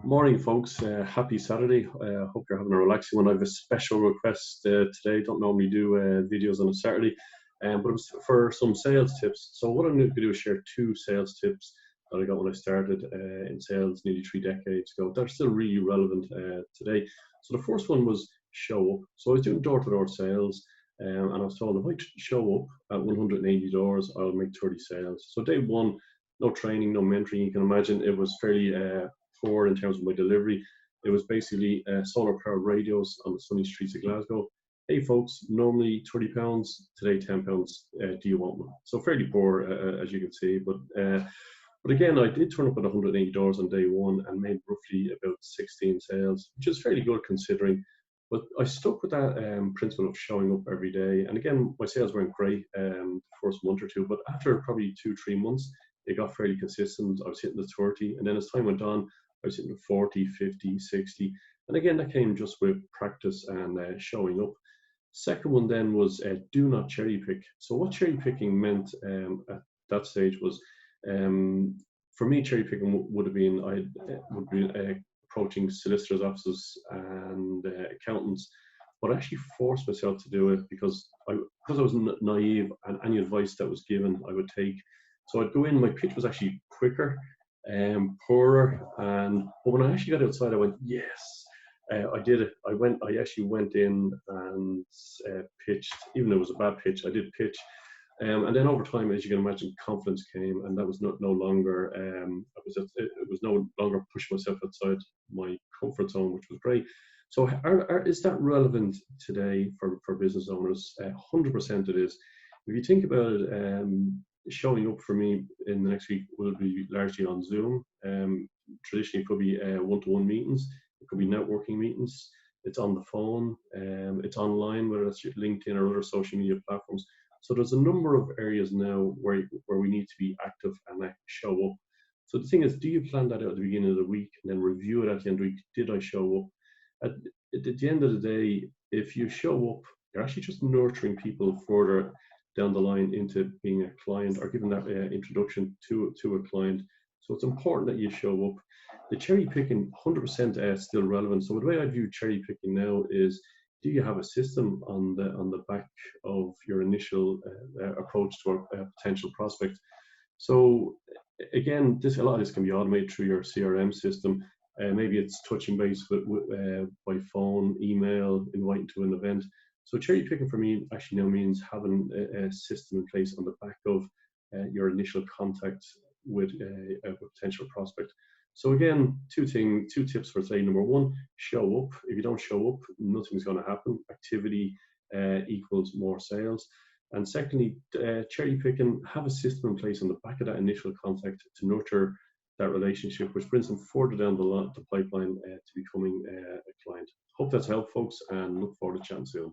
Morning, folks. Happy Saturday. Hope you're having a relaxing one. I have a special request today. Don't normally do videos on a Saturday, but it was for some sales tips. So what I'm going to do is share two sales tips that I got when I started in sales nearly 3 decades ago. They're still really relevant today. So the first one was show up. So I was doing door-to-door sales, and I was told if I show up at 180 doors, I'll make 30 sales. So day one, no training, no mentoring. You can imagine it was fairly poor in terms of my delivery. It was basically solar powered radios on the sunny streets of Glasgow. Hey folks, normally £30, today £10. Do you want one? So fairly poor, as you can see. But again, I did turn up at 180 doors on day one and made roughly about 16 sales, which is fairly good considering. But I stuck with that principle of showing up every day. And again, my sales weren't great the first month or two, but after probably 2, 3 months, it got fairly consistent. I was hitting the 30, and then as time went on, I was hitting 40, 50, 60. And again, that came just with practice and showing up. Second one then was do not cherry pick. So what cherry picking meant at that stage was, for me, cherry picking would have been approaching solicitors' offices and accountants, but I actually forced myself to do it because I was naive, and any advice that was given I would take. So I'd go in. My pitch was actually quicker, poorer, but when I actually got outside, I went, yes, I did it. I actually went in and pitched, even though it was a bad pitch. I did pitch, and then over time, as you can imagine, confidence came, and that was no longer. It was no longer pushing myself outside my comfort zone, which was great. So, is that relevant today for business owners? 100% it is. If you think about it, showing up for me in the next week will be largely on Zoom. Traditionally, it could be one-to-one meetings. It could be networking meetings. It's on the phone. It's online, whether that's LinkedIn or other social media platforms. So there's a number of areas now where we need to be active and show up. So the thing is, do you plan that out at the beginning of the week and then review it at the end of the week? Did I show up? At the end of the day, if you show up, you're actually just nurturing people further down the line into being a client or giving that introduction to a client. So it's important that you show up. The cherry picking, 100% still relevant. So the way I view cherry picking now is, do you have a system on the back of your initial approach to a potential prospect? So again, a lot of this can be automated through your CRM system. Maybe it's touching base by phone, email, inviting to an event. So cherry picking for me actually now means having a system in place on the back of your initial contact with a potential prospect. So again, two tips for today. Number one, show up. If you don't show up, nothing's going to happen. Activity equals more sales. And secondly, cherry picking, have a system in place on the back of that initial contact to nurture that relationship, which brings them further down the pipeline to becoming a client. Hope that's helped, folks, and look forward to chatting soon.